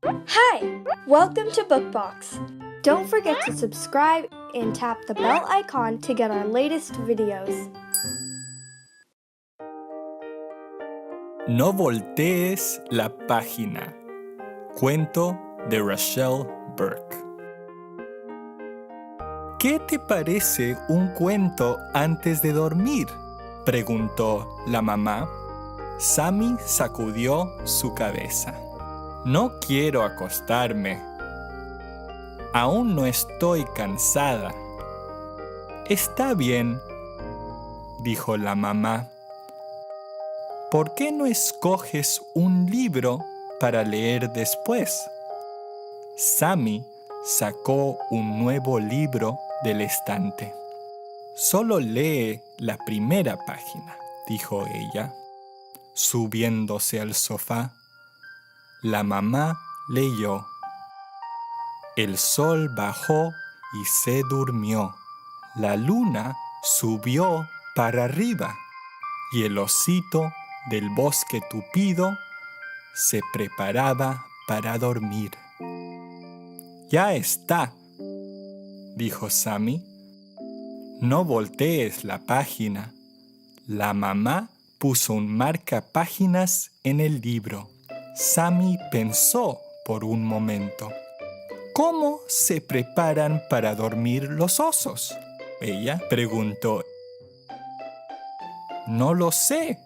Hi! Welcome to BookBox. Don't forget to subscribe and tap the bell icon to get our latest videos. No voltees la página. Cuento de Rachel Burke. ¿Qué te parece un cuento antes de dormir?, preguntó la mamá. Sammy sacudió su cabeza. No quiero acostarme. Aún no estoy cansada. Está bien, dijo la mamá. ¿Por qué no escoges un libro para leer después? Sammy sacó un nuevo libro del estante. Solo lee la primera página, dijo ella. Subiéndose al sofá, la mamá leyó. El sol bajó y se durmió. La luna subió para arriba y el osito del bosque tupido se preparaba para dormir. Ya está, dijo Sammy. No voltees la página. La mamá puso un marcapáginas en el libro. Sammy pensó por un momento. ¿Cómo se preparan para dormir los osos?, ella preguntó. No lo sé,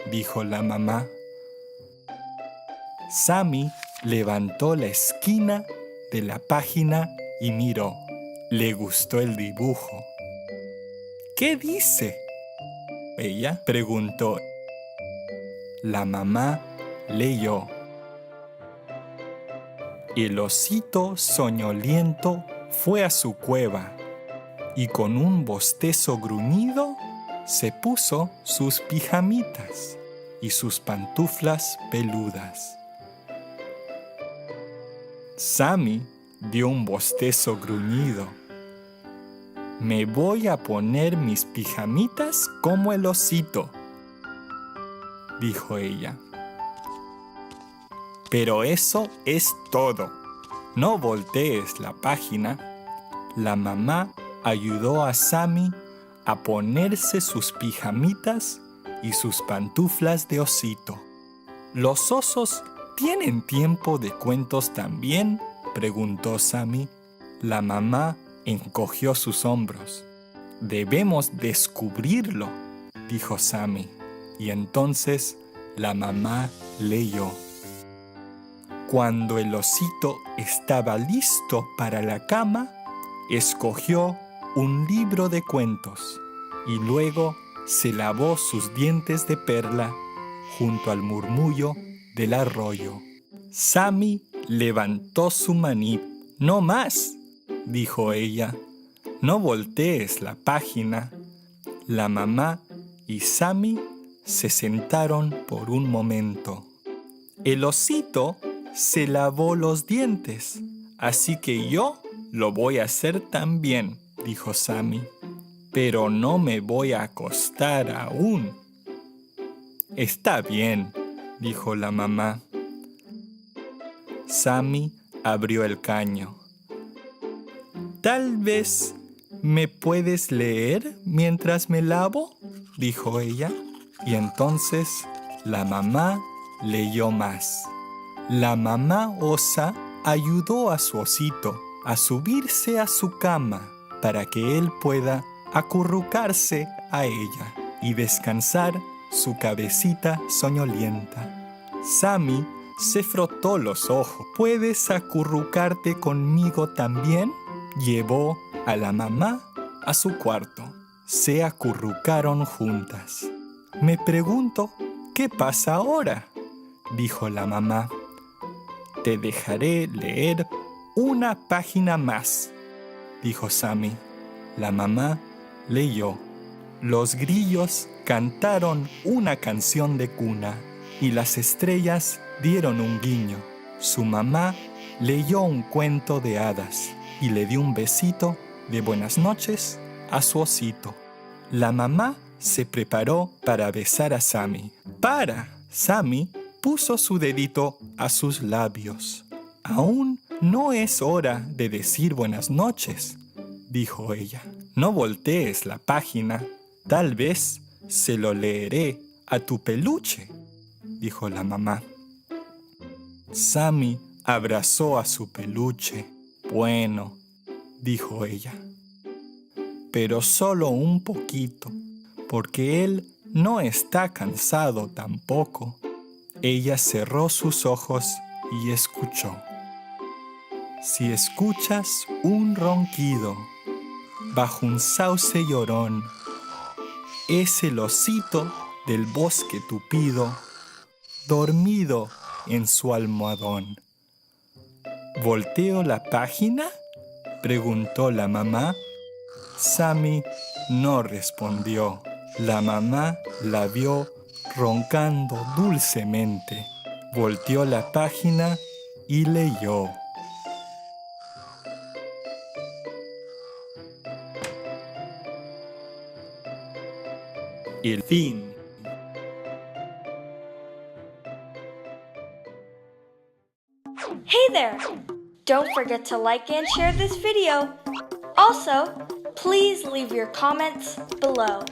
dijo la mamá. Sammy levantó la esquina de la página y miró. Le gustó el dibujo. ¿Qué dice?, ella preguntó. La mamá leyó. El osito soñoliento fue a su cueva y con un bostezo gruñido se puso sus pijamitas y sus pantuflas peludas. Sammy dio un bostezo gruñido. Me voy a poner mis pijamitas como el osito, dijo ella. Pero eso es todo. No voltees la página. La mamá ayudó a Sammy a ponerse sus pijamitas y sus pantuflas de osito. ¿Los osos tienen tiempo de cuentos también?, preguntó Sammy. La mamá encogió sus hombros. Debemos descubrirlo, dijo Sammy. Y entonces la mamá leyó. Cuando el osito estaba listo para la cama, escogió un libro de cuentos y luego se lavó sus dientes de perla junto al murmullo del arroyo. Sammy levantó su maní. No más, dijo ella. No voltees la página. La mamá y Sammy se sentaron por un momento. El osito se lavó los dientes, así que yo lo voy a hacer también, dijo Sammy. Pero no me voy a acostar aún. Está bien, dijo la mamá. Sammy abrió el caño. Tal vez me puedes leer mientras me lavo, dijo ella. Y entonces la mamá leyó más. La mamá osa ayudó a su osito a subirse a su cama para que él pueda acurrucarse a ella y descansar su cabecita soñolienta. Sammy se frotó los ojos. ¿Puedes acurrucarte conmigo también?, llevó a la mamá a su cuarto. Se acurrucaron juntas. Me pregunto, ¿qué pasa ahora?, dijo la mamá. Te dejaré leer una página más, dijo Sammy. La mamá leyó. Los grillos cantaron una canción de cuna y las estrellas dieron un guiño. Su mamá leyó un cuento de hadas y le dio un besito de buenas noches a su osito. La mamá se preparó para besar a Sammy. ¡Para! Sammy puso su dedito a sus labios. Aún no es hora de decir buenas noches, dijo ella. No voltees la página. Tal vez se lo leeré a tu peluche, dijo la mamá. Sammy abrazó a su peluche. Bueno, dijo ella, pero solo un poquito, porque él no está cansado tampoco. Ella cerró sus ojos y escuchó. Si escuchas un ronquido bajo un sauce llorón, es el osito del bosque tupido, dormido en su almohadón. ¿Volteo la página?, preguntó la mamá. Sammy no respondió. La mamá la vio roncando dulcemente. Volteó la página y leyó. El fin. Hey there! Don't forget to like and share this video. Also, please leave your comments below.